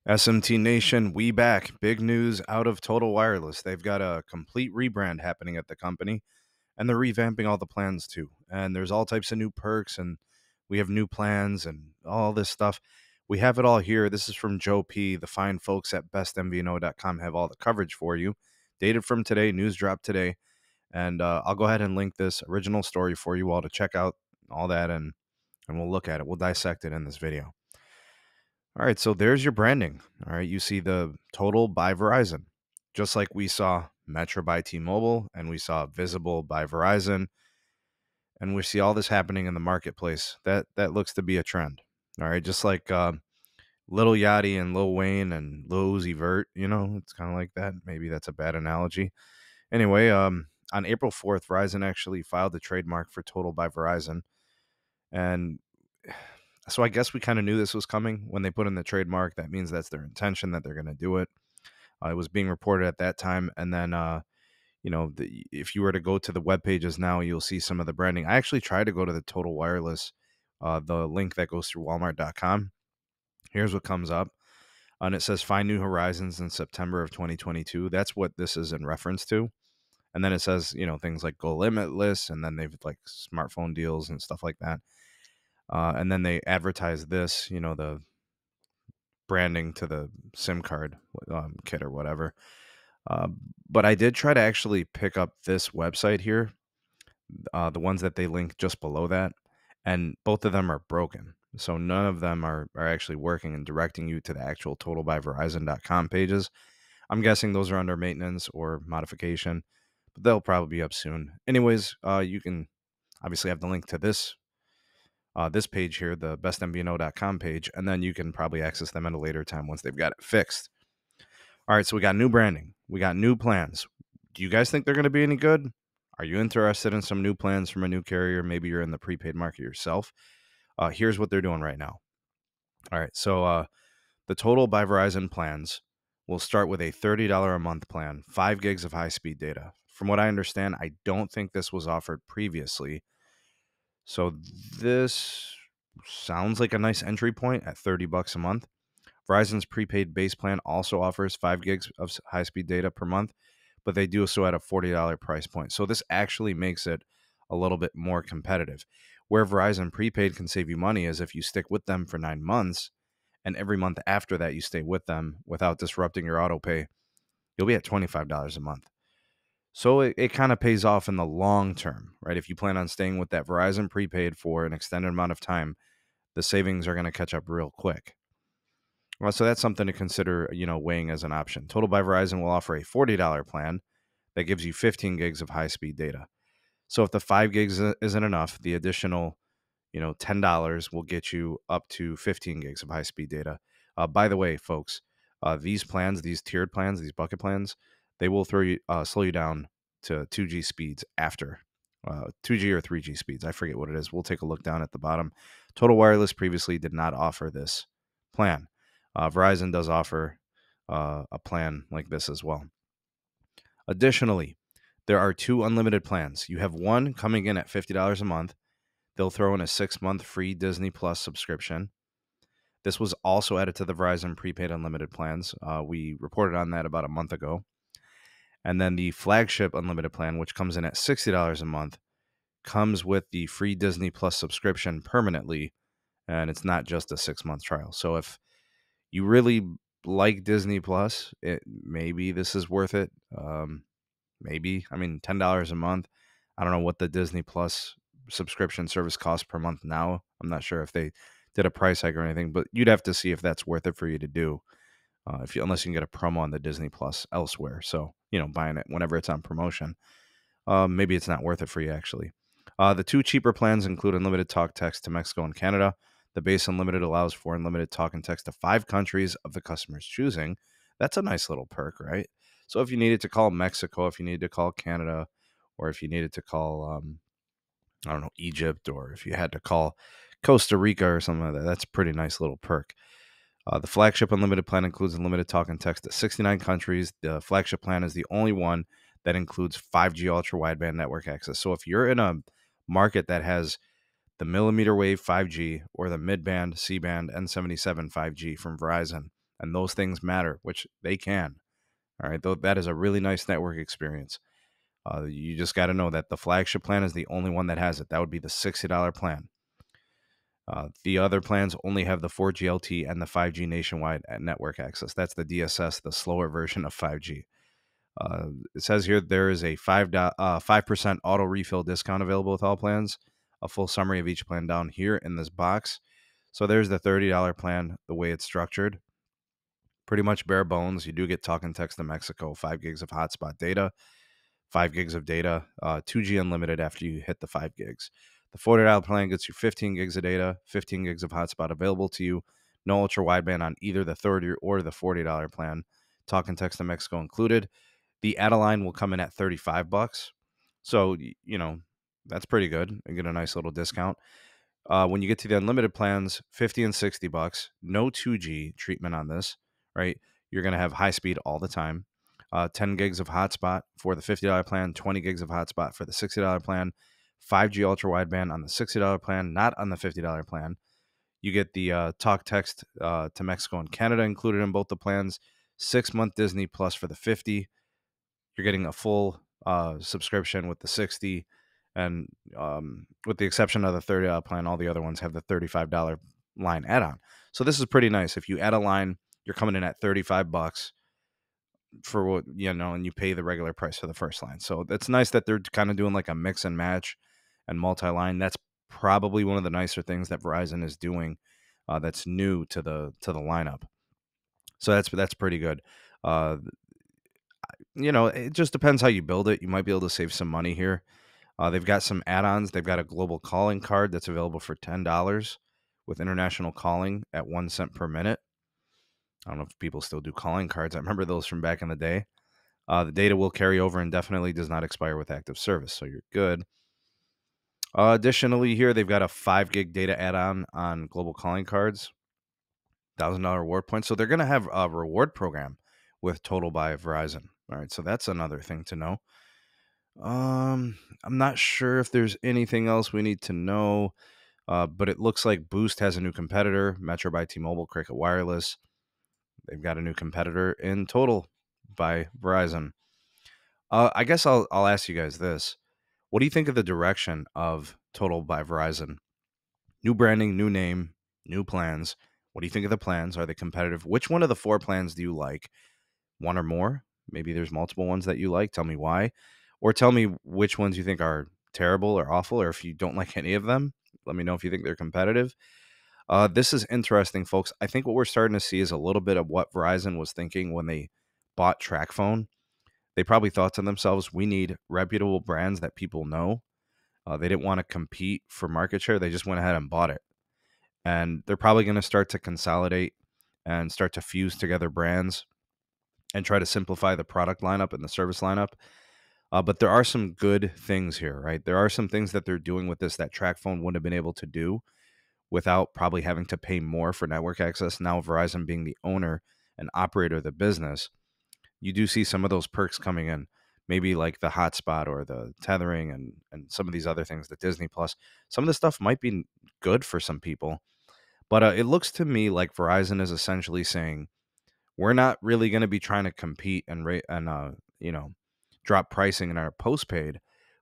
SMT Nation, we back. Big news out of Total Wireless. They've got a complete rebrand happening at the company, and they're revamping all the plans too. And there's all types of new perks, and we have new plans and all this stuff. We have it all here. This is from Joe P. The fine folks at bestmvno.com have all the coverage for you. Dated from today, news dropped today. And I'll go ahead and link this original story for you all to check out all that, and we'll look at it. We'll dissect it in this video. All right, so there's your branding. All right, you see the Total by Verizon, just like we saw Metro by T-Mobile, and we saw Visible by Verizon, and we see all this happening in the marketplace. That looks to be a trend. All right, just like Lil Yachty and Lil Wayne and Lil Uzi Vert, it's kind of like that. Maybe that's a bad analogy. Anyway, on April 4th, Verizon actually filed a trademark for Total by Verizon, and so I guess we kind of knew this was coming when they put in the trademark. That means that's their intention, that they're going to do it. It was being reported at that time. And then, if you were to go to the web pages now, you'll see some of the branding. I actually tried to go to the Total Wireless, the link that goes through walmart.com. Here's what comes up. And it says, find new horizons in September of 2022. That's what this is in reference to. And then it says, things like go limitless. And then they've like smartphone deals and stuff like that. And then they advertise this, the branding to the SIM card kit or whatever. But I did try to actually pick up this website here, the ones that they link just below that, and both of them are broken. So none of them are actually working and directing you to the actual totalbyverizon.com pages. I'm guessing those are under maintenance or modification, but they'll probably be up soon. Anyways, you can obviously have the link to this page here, the bestmvno.com page, and then you can probably access them at a later time once they've got it fixed. All right, so we got new branding. We got new plans. Do you guys think they're going to be any good? Are you interested in some new plans from a new carrier? Maybe you're in the prepaid market yourself. Here's what they're doing right now. All right, so the Total by Verizon plans will start with a $30 a month plan, 5 gigs of high-speed data. From what I understand, I don't think this was offered previously. So this sounds like a nice entry point at $30 a month. Verizon's prepaid base plan also offers 5 gigs of high-speed data per month, but they do so at a $40 price point. So this actually makes it a little bit more competitive. Where Verizon prepaid can save you money is if you stick with them for 9 months, and every month after that you stay with them without disrupting your auto pay, you'll be at $25 a month. So it kind of pays off in the long term, right? If you plan on staying with that Verizon prepaid for an extended amount of time, the savings are going to catch up real quick. Well, so that's something to consider, weighing as an option. Total by Verizon will offer a $40 plan that gives you 15 gigs of high-speed data. So if the 5 gigs isn't enough, the additional, $10 will get you up to 15 gigs of high-speed data. By the way, folks, these plans, these tiered plans, these bucket plans, they will slow you down to 2G speeds after 2G or 3G speeds. I forget what it is. We'll take a look down at the bottom. Total Wireless previously did not offer this plan. Verizon does offer a plan like this as well. Additionally, there are 2 unlimited plans. You have one coming in at $50 a month. They'll throw in a 6-month free Disney Plus subscription. This was also added to the Verizon prepaid unlimited plans. We reported on that about a month ago. And then the flagship unlimited plan, which comes in at $60 a month, comes with the free Disney Plus subscription permanently, and it's not just a 6-month trial. So if you really like Disney Plus, maybe this is worth it. Maybe. I mean, $10 a month. I don't know what the Disney Plus subscription service costs per month now. I'm not sure if they did a price hike or anything, but you'd have to see if that's worth it for you to do. Unless you can get a promo on the Disney Plus elsewhere. So, buying it whenever it's on promotion. Maybe it's not worth it for you, actually. The 2 cheaper plans include unlimited talk text to Mexico and Canada. The base unlimited allows for unlimited talk and text to 5 countries of the customer's choosing. That's a nice little perk, right? So if you needed to call Mexico, if you needed to call Canada, or if you needed to call, Egypt, or if you had to call Costa Rica or something like that, that's a pretty nice little perk. The flagship unlimited plan includes unlimited talk and text to 69 countries. The flagship plan is the only one that includes 5G ultra-wideband network access. So if you're in a market that has the mmWave 5G or the mid-band, C-band, N77 5G from Verizon, and those things matter, which they can. All right, though that is a really nice network experience. You just got to know that the flagship plan is the only one that has it. That would be the $60 plan. The other plans only have the 4G LTE and the 5G nationwide network access. That's the DSS, the slower version of 5G. It says here there is a 5% auto refill discount available with all plans. A full summary of each plan down here in this box. So there's the $30 plan, the way it's structured. Pretty much bare bones. You do get talk and text to Mexico, 5 gigs of hotspot data, 5 gigs of data, 2G unlimited after you hit the 5 gigs. The $40 plan gets you 15 gigs of data, 15 gigs of hotspot available to you. No ultra wideband on either the $30 or the $40 plan. Talk and text to Mexico included. The add-a-line will come in at $35. So, that's pretty good. You get a nice little discount. When you get to the unlimited plans, $50 and $60. No 2G treatment on this, right? You're going to have high speed all the time. 10 gigs of hotspot for the $50 plan, 20 gigs of hotspot for the $60 plan, 5G ultra wideband on the $60 plan, not on the $50 plan. You get the talk text to Mexico and Canada included in both the plans. 6-month Disney Plus for the 50. You're getting a full subscription with the 60, and with the exception of the $30 plan, all the other ones have the $35 line add-on. So this is pretty nice. If you add a line, you're coming in at $35 for what, and you pay the regular price for the first line. So it's nice that they're kind of doing like a mix and match and multi-line. That's probably one of the nicer things that Verizon is doing that's new to the lineup. So that's pretty good. It just depends how you build it. You might be able to save some money here. They've got some add-ons. They've got a global calling card that's available for $10 with international calling at 1 cent per minute. I don't know if people still do calling cards. I remember those from back in the day. The data will carry over indefinitely, does not expire with active service, so you're good. Additionally, here they've got a 5 gig data add-on on global calling cards, $1,000 reward points. So they're going to have a reward program with Total by Verizon. All right, so that's another thing to know. I'm not sure if there's anything else we need to know, but it looks like Boost has a new competitor, Metro by T-Mobile, Cricket Wireless. They've got a new competitor in Total by Verizon. I guess I'll ask you guys this. What do you think of the direction of Total by Verizon? New branding, new name, new plans. What do you think of the plans? Are they competitive? Which one of the 4 plans do you like? One or more? Maybe there's multiple ones that you like. Tell me why. Or tell me which ones you think are terrible or awful, or if you don't like any of them, let me know if you think they're competitive. This is interesting, folks. I think what we're starting to see is a little bit of what Verizon was thinking when they bought TracFone. They probably thought to themselves, we need reputable brands that people know. They didn't want to compete for market share. They just went ahead and bought it. And they're probably going to start to consolidate and start to fuse together brands and try to simplify the product lineup and the service lineup. But there are some good things here, right? There are some things that they're doing with this that TracFone wouldn't have been able to do without probably having to pay more for network access. Now, Verizon being the owner and operator of the business, you do see some of those perks coming in. Maybe like the hotspot or the tethering and some of these other things, the Disney Plus. Some of the stuff might be good for some people. But it looks to me like Verizon is essentially saying, we're not really going to be trying to compete and drop pricing in our postpaid.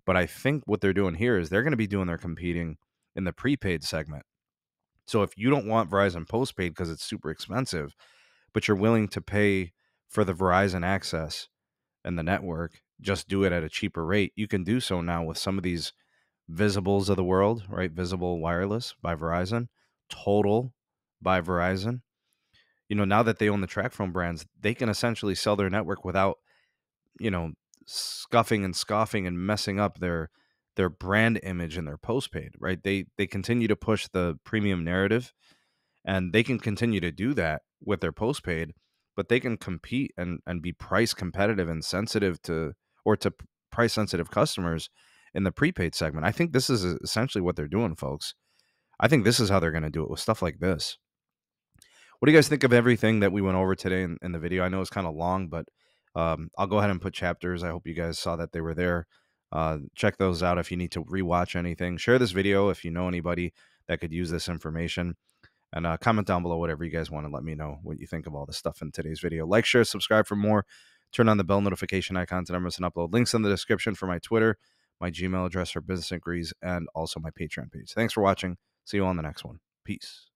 But I think what they're doing here is they're going to be doing their competing in the prepaid segment. So if you don't want Verizon postpaid because it's super expensive, but you're willing to pay for the Verizon access and the network, just do it at a cheaper rate. You can do so now with some of these Visibles of the world, right? Visible Wireless by Verizon, Total by Verizon. Now that they own the TracFone brands, they can essentially sell their network without, scuffing and scoffing and messing up their brand image and their postpaid, right? They continue to push the premium narrative, and they can continue to do that with their postpaid, but they can compete and be price competitive and sensitive to price sensitive customers in the prepaid segment. I think this is essentially what they're doing, folks. I think this is how they're going to do it with stuff like this. What do you guys think of everything that we went over today in the video? I know it's kind of long, but I'll go ahead and put chapters. I hope you guys saw that they were there. Check those out if you need to rewatch anything. Share this video if you know anybody that could use this information. And comment down below whatever you guys want to let me know what you think of all this stuff in today's video. Like, share, subscribe for more. Turn on the bell notification icon to never miss an upload. Links in the description for my Twitter, my Gmail address for business inquiries, and also my Patreon page. Thanks for watching. See you on the next one. Peace.